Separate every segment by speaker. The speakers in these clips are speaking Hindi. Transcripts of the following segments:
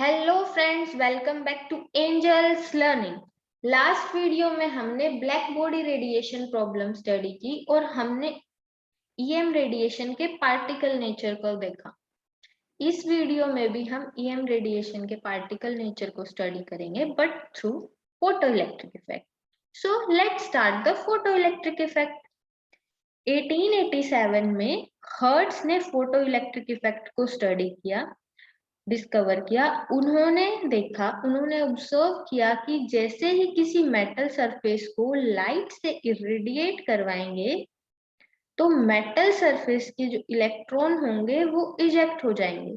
Speaker 1: Hello friends, welcome back to Angels Learning. Last video में हमने black body radiation problem study की और हमने ईएम रेडिएशन के पार्टिकल नेचर को देखा। इस वीडियो में भी हम ईएम रेडिएशन के पार्टिकल नेचर को स्टडी करेंगे, but through photoelectric effect. So let's start the photoelectric effect. 1887 में हर्ट्ज ने फोटोइलेक्ट्रिक इफेक्ट को स्टडी किया, डिस्कवर किया। उन्होंने ऑब्जर्व किया कि जैसे ही किसी मेटल सरफेस को लाइट से इरेडिएट करवाएंगे तो मेटल सरफेस के जो इलेक्ट्रॉन होंगे वो इजेक्ट हो जाएंगे।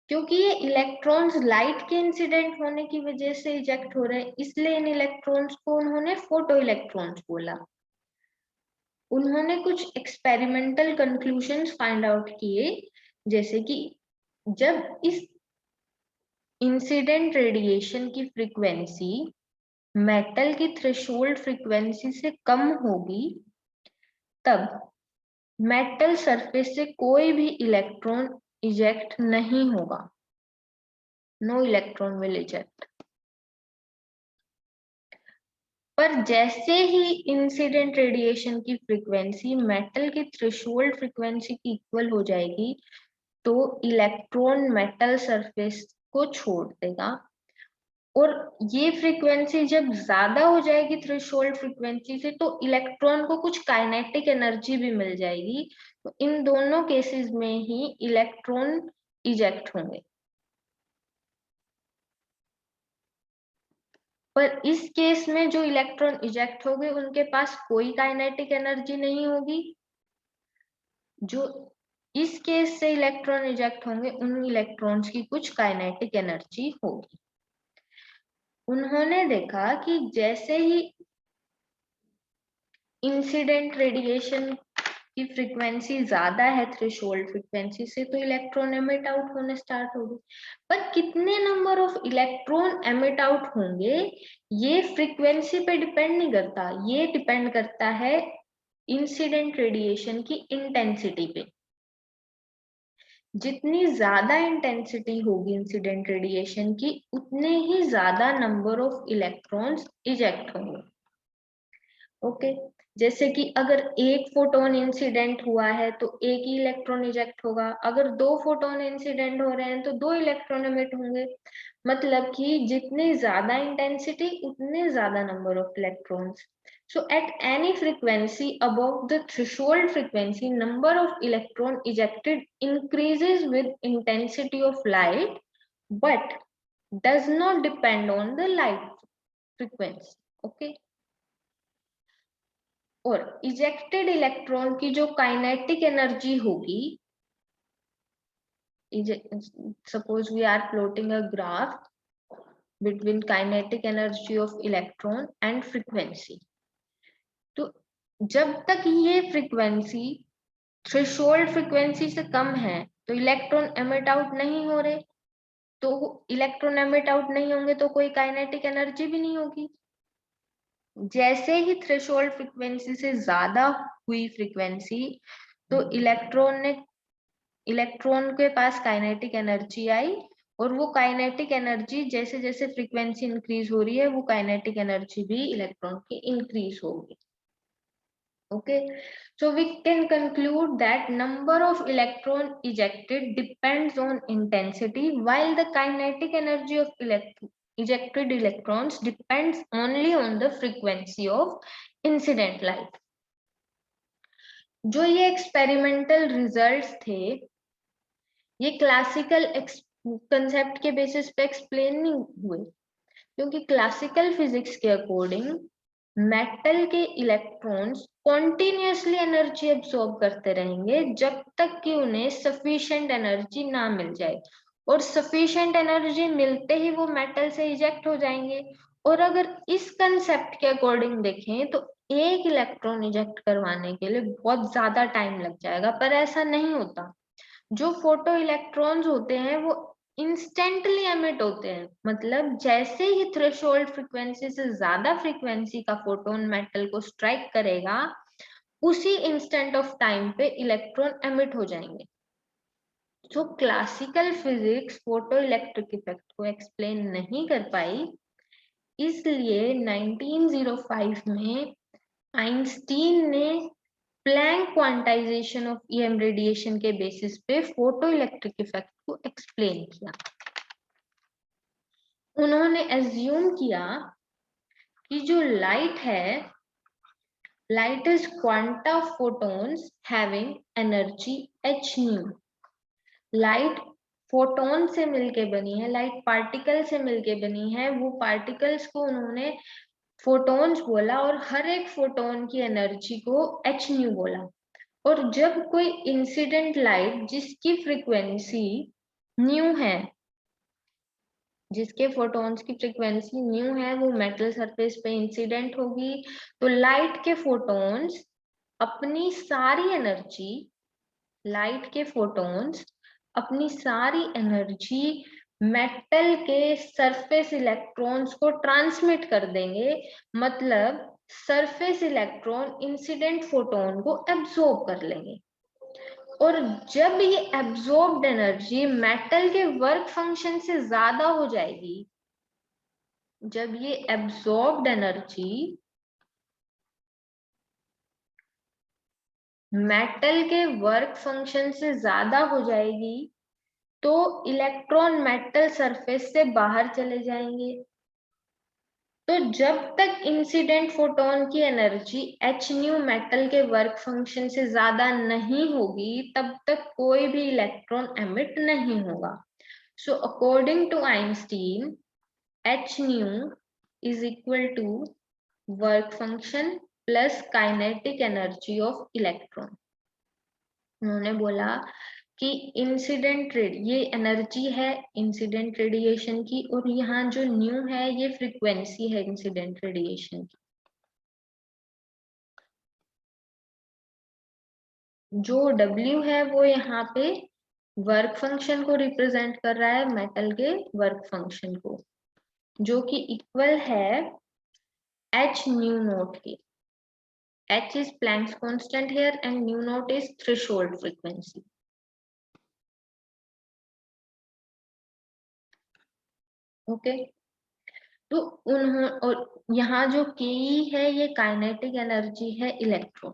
Speaker 1: क्योंकि ये इलेक्ट्रॉन्स लाइट के इंसिडेंट होने की वजह से इजेक्ट हो रहे हैं, इसलिए इन इलेक्ट्रॉन्स को उन्होंने फोटो इलेक्ट्रॉन्स बोला। उन्होंने कुछ एक्सपेरिमेंटल कंक्लूजन्स फाइंड आउट किए, जैसे कि जब इस इंसिडेंट रेडिएशन की फ्रीक्वेंसी मेटल की थ्रेशोल्ड फ्रीक्वेंसी से कम होगी, तब मेटल सरफेस से कोई भी इलेक्ट्रॉन इजेक्ट नहीं होगा। No electron will eject. पर जैसे ही इंसिडेंट रेडिएशन की फ्रीक्वेंसी मेटल की थ्रेशोल्ड फ्रीक्वेंसी की इक्वल हो जाएगी, तो इलेक्ट्रॉन मेटल सरफेस को छोड़ देगा। और ये फ्रीक्वेंसी जब ज्यादा हो जाएगी थ्रेशोल्ड फ्रीक्वेंसी से, तो इलेक्ट्रॉन को कुछ काइनेटिक एनर्जी भी मिल जाएगी। तो इन दोनों केसेस में ही इलेक्ट्रॉन इजेक्ट होंगे। पर इस केस में जो इलेक्ट्रॉन इजेक्ट होंगे उनके पास कोई काइनेटिक एनर्जी नहीं होगी। जो इस केस से इलेक्ट्रॉन इजेक्ट होंगे उन इलेक्ट्रॉन्स की कुछ काइनेटिक एनर्जी होगी। उन्होंने देखा कि जैसे ही इंसिडेंट रेडिएशन की फ्रीक्वेंसी ज्यादा है थ्रेशोल्ड फ्रीक्वेंसी से, तो इलेक्ट्रॉन एमिट आउट होने स्टार्ट होगी। पर कितने number of electron emit out होंगे ये फ्रीक्वेंसी पे डिपेंड नहीं करता, ये डिपेंड करता है इंसिडेंट रेडिएशन की इंटेंसिटी पे। जितनी ज्यादा इंटेंसिटी होगी इंसिडेंट रेडिएशन की, उतने ही ज्यादा नंबर ऑफ इलेक्ट्रॉन्स इजेक्ट होंगे। ओके, जैसे कि अगर एक फोटोन इंसिडेंट हुआ है तो एक ही इलेक्ट्रॉन इजेक्ट होगा। अगर दो फोटोन इंसिडेंट हो रहे हैं तो दो इलेक्ट्रॉन एमिट होंगे। मतलब कि जितनी ज्यादा इंटेंसिटी उतने ज्यादा number of electrons. So at any frequency above the threshold frequency, number of electron ejected increases with intensity of light, but does not depend on the light frequency. Okay. और इजेक्टेड इलेक्ट्रॉन की जो काइनेटिक एनर्जी होगी, suppose we are plotting a graph between kinetic energy of electron and frequency. तो जब तक ये फ्रीक्वेंसी थ्रेशोल्ड फ्रीक्वेंसी से कम है तो इलेक्ट्रॉन एमिट आउट नहीं हो रहे। तो इलेक्ट्रॉन एमिट आउट नहीं होंगे तो कोई काइनेटिक एनर्जी भी नहीं होगी। जैसे ही थ्रेशोल्ड फ्रीक्वेंसी से ज्यादा हुई फ्रीक्वेंसी, तो इलेक्ट्रॉन के पास काइनेटिक एनर्जी आई, और वो काइनेटिक एनर्जी जैसे जैसे फ्रीक्वेंसी इंक्रीज हो रही है वो काइनेटिक एनर्जी भी इलेक्ट्रॉन की इंक्रीज होगी। Okay, so we can conclude that number of electron ejected depends on intensity, while the kinetic energy of ejected electrons depends only on the frequency of incident light. जो ये एक्सपेरिमेंटल रिजल्ट्स थे ये क्लासिकल कंसेप्ट के बेसिस पे एक्सप्लेन नहीं हुए, क्योंकि क्लासिकल फिजिक्स के अकॉर्डिंग मेटल के इलेक्ट्रॉन्स कॉन्टिन्यूसली एनर्जी एब्सॉर्ब करते रहेंगे जब तक कि उन्हें सफिशिएंट एनर्जी ना मिल जाए, और सफिशिएंट एनर्जी मिलते ही वो मेटल से इजेक्ट हो जाएंगे। और अगर इस कंसेप्ट के अकॉर्डिंग देखें तो एक इलेक्ट्रॉन इजेक्ट करवाने के लिए बहुत ज्यादा टाइम लग जाएगा, पर ऐसा नहीं होता। जो फोटो इलेक्ट्रॉन्स होते हैं वो इंस्टेंटली एमिट होते हैं। मतलब जैसे ही थ्रेशोल्ड फ्रीक्वेंसी से ज्यादा फ्रीक्वेंसी का फोटोन मेटल को स्ट्राइक करेगा, उसी इंस्टेंट ऑफ टाइम पे इलेक्ट्रॉन एमिट हो जाएंगे। जो classical physics photo electric effect को एक्सप्लेन नहीं कर पाई, इसलिए 1905 में आइंस्टीन ने Planck quantization of EM radiation के बेसिस पे फोटो इलेक्ट्रिक इफेक्ट को एक्सप्लेन किया। उन्होंने एज्यूम किया कि जो लाइट है, light is quanta of photons having energy h nu। Light photon से मिलके बनी है, लाइट पार्टिकल से मिलके बनी है। वो पार्टिकल्स को उन्होंने फोटॉन्स बोला और हर एक फोटोन की एनर्जी को h nu बोला। और जब कोई इंसिडेंट लाइट जिसकी फ्रीक्वेंसी न्यू है, जिसके फोटॉन्स की फ्रीक्वेंसी न्यू है, वो मेटल सरफेस पे इंसिडेंट होगी, तो लाइट के फोटॉन्स अपनी सारी एनर्जी, लाइट के फोटॉन्स अपनी सारी एनर्जी मेटल के सरफेस इलेक्ट्रॉन्स को ट्रांसमिट कर देंगे। मतलब सरफेस इलेक्ट्रॉन इंसिडेंट फोटोन को एब्जॉर्ब कर लेंगे। और जब ये एब्जॉर्ब्ड एनर्जी मेटल के वर्क फंक्शन से ज्यादा हो जाएगी, जब ये एब्जॉर्ब्ड एनर्जी मेटल के वर्क फंक्शन से ज्यादा हो जाएगी, तो इलेक्ट्रॉन मेटल सरफेस से बाहर चले जाएंगे। तो जब तक इंसिडेंट फोटोन की एनर्जी h न्यू मेटल के वर्क फंक्शन से ज्यादा नहीं होगी, तब तक कोई भी इलेक्ट्रॉन एमिट नहीं होगा। So according to Einstein, h nu is equal to work function plus kinetic energy of electron. उन्होंने बोला कि इंसिडेंट ये एनर्जी है इंसिडेंट रेडिएशन की, और यहाँ जो न्यू है ये फ्रीक्वेंसी है इंसिडेंट रेडिएशन की। जो W है वो यहाँ पे वर्क फंक्शन को रिप्रेजेंट कर रहा है, मेटल के वर्क फंक्शन को, जो कि इक्वल है h न्यू नॉट के। h is Planck's constant here and nu naught is threshold frequency. Okay तो और यहाँ जो Ke है ये काइनेटिक एनर्जी है इलेक्ट्रॉन।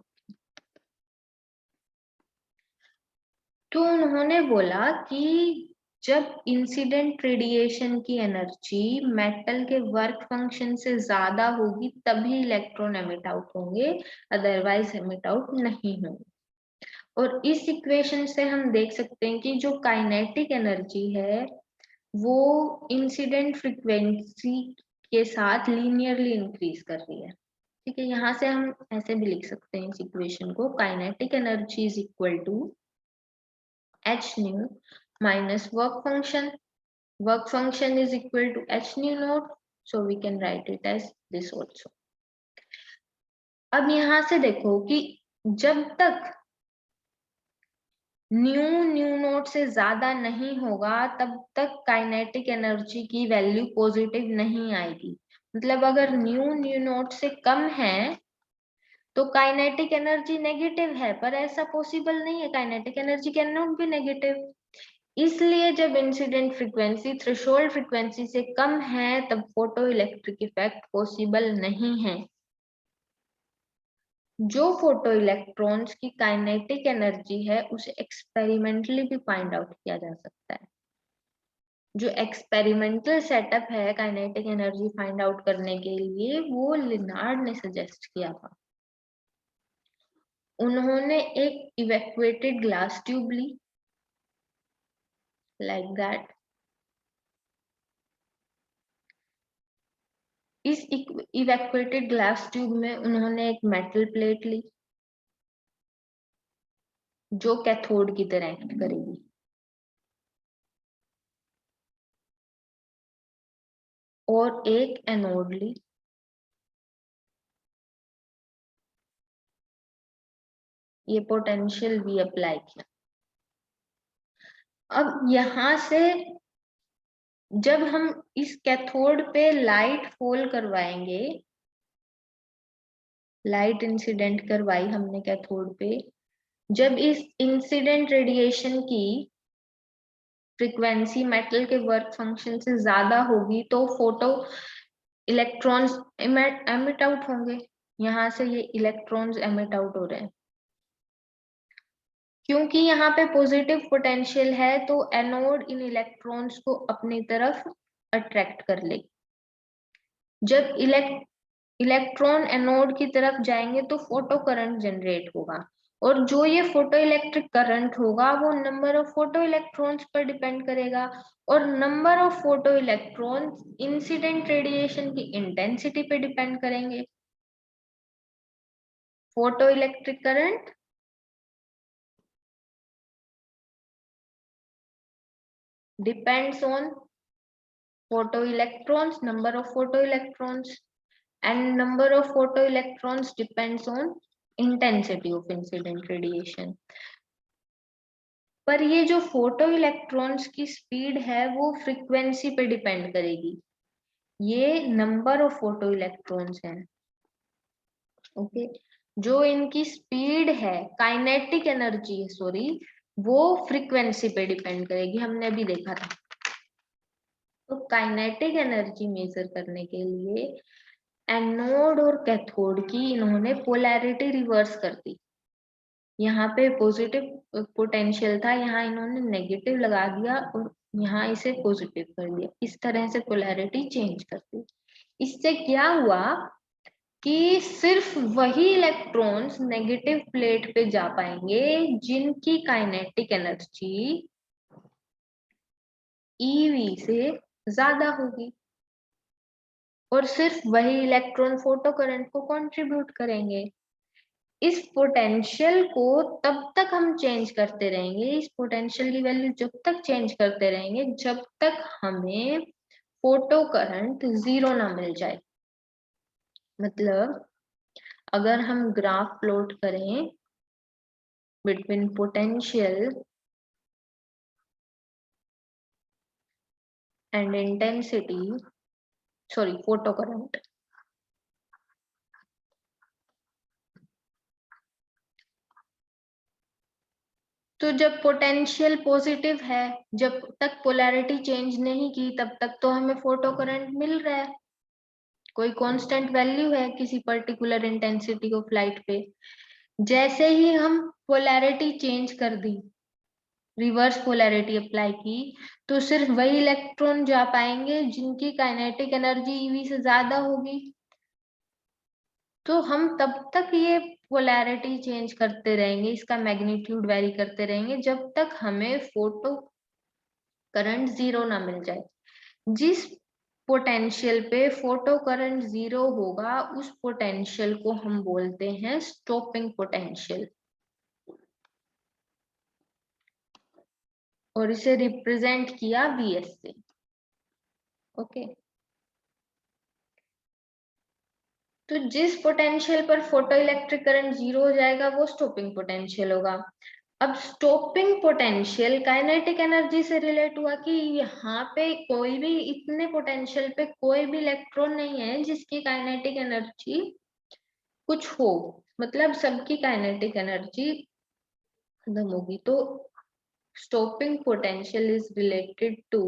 Speaker 1: तो उन्होंने बोला कि जब इंसिडेंट रेडिएशन की एनर्जी मेटल के वर्क फंक्शन से ज्यादा होगी तभी इलेक्ट्रॉन एमिट आउट होंगे, अदरवाइज एमिट आउट नहीं होंगे। और इस इक्वेशन से हम देख सकते हैं कि जो काइनेटिक एनर्जी है वो इंसिडेंट फ्रीक्वेंसी के साथ लीनियरली इंक्रीज कर रही है। ठीक है, यहाँ से हम ऐसे भी लिख सकते हैं इस इक्वेशन को, kinetic energy is equal to h nu minus work function. Work function is equal to h nu naught, so we can write it as this also. अब यहाँ से देखो कि जब तक न्यू नोट से ज्यादा नहीं होगा तब तक काइनेटिक एनर्जी की वैल्यू पॉजिटिव नहीं आएगी। मतलब अगर न्यू नोट से कम है तो काइनेटिक एनर्जी नेगेटिव है, पर ऐसा पॉसिबल नहीं है, kinetic energy can not be negative. इसलिए जब इंसिडेंट फ्रीक्वेंसी थ्रेशोल्ड फ्रीक्वेंसी से कम है तब फोटो इलेक्ट्रिक इफेक्ट पॉसिबल नहीं है। जो फोटो इलेक्ट्रॉन्स की काइनेटिक एनर्जी है उसे एक्सपेरिमेंटली भी फाइंड आउट किया जा सकता है। जो एक्सपेरिमेंटल सेटअप है काइनेटिक एनर्जी फाइंड आउट करने के लिए वो लिनार्ड ने सजेस्ट किया था। उन्होंने एक इवैक्यूएटेड ग्लास ट्यूब ली लाइक दैट। इस इवैक्यूएटेड ग्लास ट्यूब में उन्होंने एक मेटल प्लेट ली जो कैथोड की तरह एक्ट करेगी, और एक एनोड ली। ये पोटेंशियल भी अप्लाई किया। अब यहां से जब हम इस कैथोड पे लाइट फॉल करवाएंगे, लाइट इंसिडेंट करवाई हमने कैथोड पे, जब इस इंसिडेंट रेडिएशन की फ्रीक्वेंसी मेटल के वर्क फंक्शन से ज्यादा होगी तो फोटो इलेक्ट्रॉन्स एमिट आउट होंगे। यहाँ से ये इलेक्ट्रॉन्स एमिट आउट हो रहे हैं क्योंकि यहाँ पे पॉजिटिव पोटेंशियल है, तो एनोड इन इलेक्ट्रॉन्स को अपनी तरफ अट्रैक्ट कर लेगी। जब इलेक्ट्रॉन एनोड की तरफ जाएंगे तो फोटो करंट जनरेट होगा, और जो ये फोटो इलेक्ट्रिक करंट होगा वो नंबर ऑफ फोटो इलेक्ट्रॉन्स पर डिपेंड करेगा, और number of photo electrons incident radiation की इंटेंसिटी पे डिपेंड करेंगे। Photo electric current depends on photoelectrons, number of photoelectrons, and number of photoelectrons depends on intensity of incident radiation. पर ये जो फोटो इलेक्ट्रॉन्स की स्पीड है वो फ्रीक्वेंसी पे डिपेंड करेगी। ये नंबर ऑफ फोटो इलेक्ट्रॉन्स हैं, ओके। जो इनकी स्पीड है, काइनेटिक एनर्जी है, सॉरी, वो फ्रीक्वेंसी पे डिपेंड करेगी, हमने अभी देखा था। तो काइनेटिक एनर्जी मेजर करने के लिए एनोड और कैथोड की इन्होंने पोलैरिटी रिवर्स कर दी। यहाँ पे पॉजिटिव पोटेंशियल था, यहाँ इन्होंने नेगेटिव लगा दिया और यहाँ इसे पॉजिटिव कर दिया। इस तरह से पोलैरिटी चेंज कर दी। इससे क्या हुआ कि सिर्फ वही इलेक्ट्रॉन्स नेगेटिव प्लेट पे जा पाएंगे जिनकी काइनेटिक एनर्जी ईवी से ज्यादा होगी, और सिर्फ वही इलेक्ट्रॉन फोटो करंट को कंट्रीब्यूट करेंगे। इस पोटेंशियल को तब तक हम चेंज करते रहेंगे, इस पोटेंशियल की वैल्यू जब तक चेंज करते रहेंगे जब तक हमें फोटो करंट जीरो ना मिल जाए। मतलब अगर हम ग्राफ प्लॉट करें between potential and intensity, sorry, photo current, तो जब पोटेंशियल पॉजिटिव है, जब तक पोलैरिटी चेंज नहीं की तब तक तो हमें फोटो करंट मिल रहा है, कोई कांस्टेंट वैल्यू है किसी पर्टिकुलर इंटेंसिटी ऑफ लाइट पे। जैसे ही हम पोलैरिटी चेंज कर दी, रिवर्स पोलैरिटी अप्लाई की, तो सिर्फ वही इलेक्ट्रॉन जा पाएंगे जिनकी काइनेटिक एनर्जी ईवी से ज्यादा होगी। तो हम तब तक ये पोलैरिटी चेंज करते रहेंगे, इसका मैग्नीट्यूड वेरी करते रहेंगे जब तक हमें फोटो करंट जीरो ना मिल जाए। जिस पोटेंशियल पे फोटो करंट जीरो होगा उस पोटेंशियल को हम बोलते हैं स्टॉपिंग पोटेंशियल, और इसे रिप्रेजेंट किया Vs से, ओके। तो जिस पोटेंशियल पर फोटो इलेक्ट्रिक करंट जीरो हो जाएगा वो स्टॉपिंग पोटेंशियल होगा। अब स्टॉपिंग पोटेंशियल काइनेटिक एनर्जी से रिलेट हुआ कि यहाँ पे कोई भी, इतने पोटेंशियल पे कोई भी इलेक्ट्रॉन नहीं है जिसकी काइनेटिक एनर्जी कुछ हो, मतलब सबकी काइनेटिक एनर्जी खत्म होगी। तो stopping potential is related to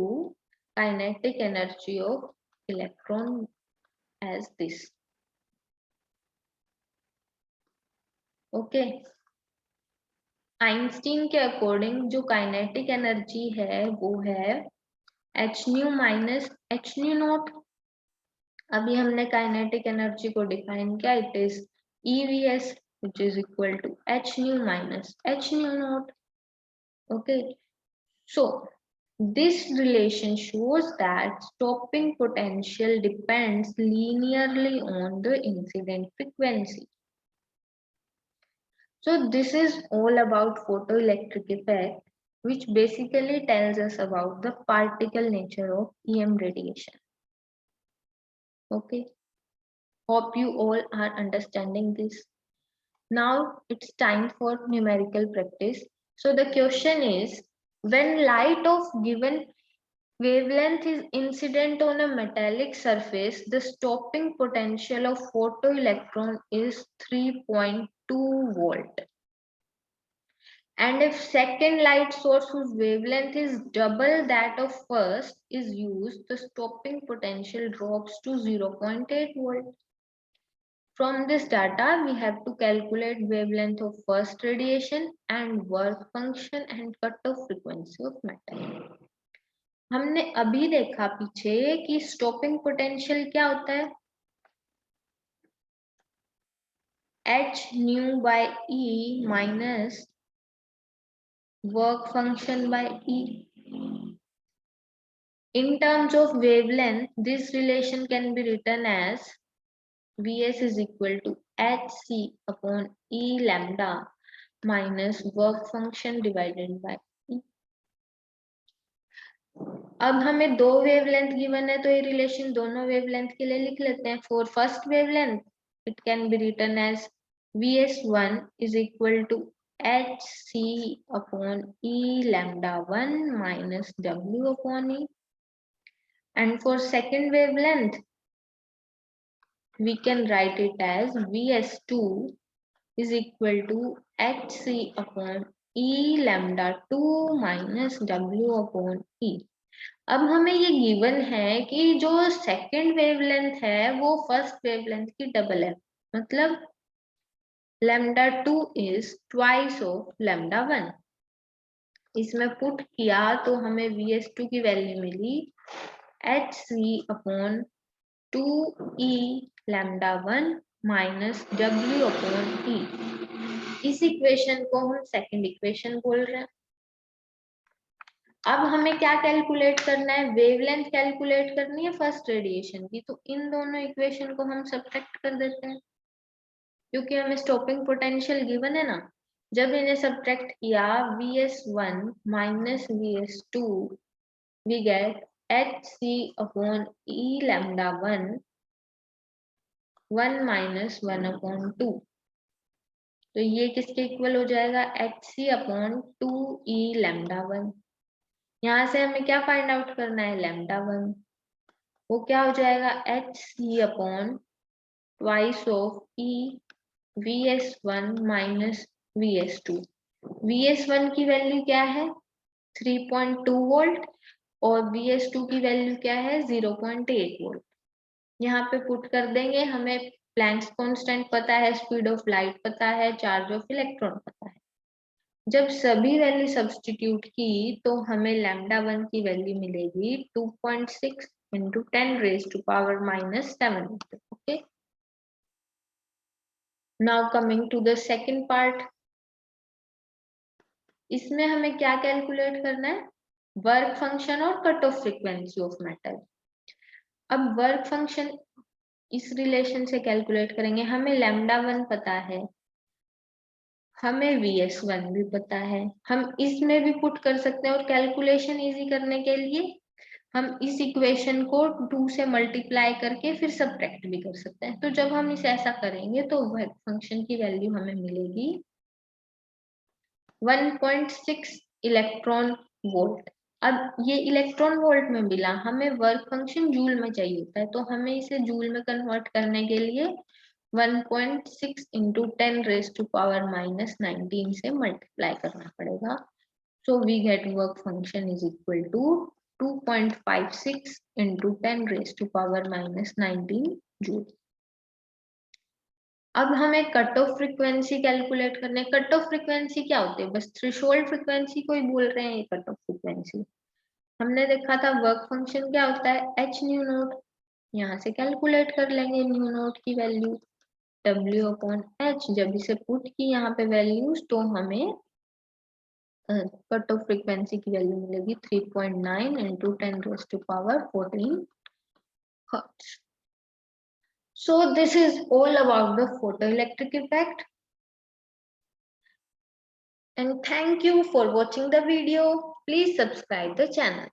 Speaker 1: kinetic energy of electron as this, okay. Einstein के अकॉर्डिंग जो काइनेटिक एनर्जी है वो है h nu minus h nu not. अभी हमने काइनेटिक एनर्जी को डिफाइन किया, it is EVS which is equal to h nu minus h nu naught, okay। So this relation shows that stopping potential depends linearly on the incident frequency. So this is all about photoelectric effect, which basically tells us about the particle nature of EM radiation. Okay, hope you all are understanding this. Now it's time for numerical practice. So the question is, when light of given wavelength is incident on a metallic surface, the stopping potential of photoelectron is 3.2 volt. And if second light source whose wavelength is double that of first is used, the stopping potential drops to 0.8 volt. From this data, we have to calculate wavelength of first radiation and work function and cutoff frequency of matter. हमने अभी देखा पीछे कि स्टॉपिंग पोटेंशियल क्या होता है, h nu by E minus work function by E. In terms of wavelength, this relation can be written as Vs is equal to hc upon E lambda minus work function divided by E. अब हमें दो वेवलेंथ गिवन है तो ये रिलेशन दोनों वेवलेंथ के लिए लिख लेते हैं. For first wavelength it can be written as Vs1 is equal to hc upon E lambda 1 minus W upon E. And for second wavelength, we can write it as Vs2 is equal to hc upon E lambda 2 minus W upon E. अब हमें ये गिवन है कि जो सेकेंड वेवलेंथ है वो फर्स्ट वेवलेंथ की डबल है, मतलब lambda 2 is twice of lambda 1. इसमें पुट किया तो हमें Vs2 की वैल्यू मिली hc upon 2e lambda 1 minus W upon E. इस इक्वेशन को हम सेकंड इक्वेशन बोल रहे हैं. अब हमें क्या कैलकुलेट करना है, वेवलेंथ कैलकुलेट करनी है फर्स्ट रेडिएशन की. तो इन दोनों इक्वेशन को हम सब्ट्रैक्ट कर देते हैं क्योंकि हमें स्टॉपिंग पोटेंशियल गिवन है ना. जब इन्हें सब्ट्रैक्ट किया Vs1 minus Vs2 we get hc upon E lambda 1 minus 1 upon 2. तो ये किसके इक्वल हो जाएगा, hc अपॉन 2e लैम्डा 1. यहाँ से हमें क्या फाइंड आउट करना है, लैम्डा 1. वो क्या हो जाएगा hc upon twice of E Vs1 minus Vs2. Vs1 की वैल्यू क्या है 3.2 वोल्ट और Vs2 की वैल्यू क्या है 0.8 वोल्ट. यहाँ पे पुट कर देंगे. हमें प्लैंक्स कांस्टेंट पता है, स्पीड ऑफ लाइट पता है, चार्ज ऑफ इलेक्ट्रॉन पता है. जब सभी वैल्यू सब्स्टिट्यूट की तो हमें लैम्डा 1 की वैल्यू मिलेगी 2.6 into 10 raised to power minus 7. Okay. Now coming to the second part. इसमें हमें क्या कैलकुलेट करना है, वर्क फंक्शन और cut off frequency of metal. अब वर्क फंक्शन इस रिलेशन से कैलकुलेट करेंगे. हमें लैम्डा 1 पता है, हमें Vs1 भी पता है. हम इसमें भी पुट कर सकते हैं और कैलकुलेशन इजी करने के लिए हम इस इक्वेशन को 2 से मल्टीप्लाई करके फिर सब्ट्रैक्ट भी कर सकते हैं. तो जब हम इसे ऐसा करेंगे तो वर्क फंक्शन की वैल्यू हमें मिलेगी 1.6 इलेक्ट्रॉन वोल्ट. अब ये इलेक्ट्रॉन वोल्ट में मिला, हमें वर्क फंक्शन जूल में चाहिए होता है. तो हमें इसे जूल में कन्वर्ट करने के लिए 1.6 into 10 raised to power minus 19 से मल्टीप्लाई करना पड़ेगा. So we get work function is equal to 2.56 into 10 raised to power minus 19 joule. अब हमें कट ऑफ फ्रीक्वेंसी कैलकुलेट करने. कट ऑफ फ्रीक्वेंसी क्या होती है, बस थ्रेशोल्ड फ्रीक्वेंसी को ही बोल रहे हैं ये कट ऑफ फ्रीक्वेंसी. हमने देखा था वर्क फंक्शन क्या होता है h न्यू नोट. यहाँ से कैलकुलेट कर लेंगे न्यू नोट की वैल्यू W अपॉन h. जब इसे पुट की यहाँ पे वैल्यूज तो हमें कट ऑफ फ्रीक्वेंसी की वैल्यू मिलेगी 3.9 into 10 raised to power 14 hertz. So this is all about the photoelectric effect. And thank you for watching the video. Please subscribe the channel.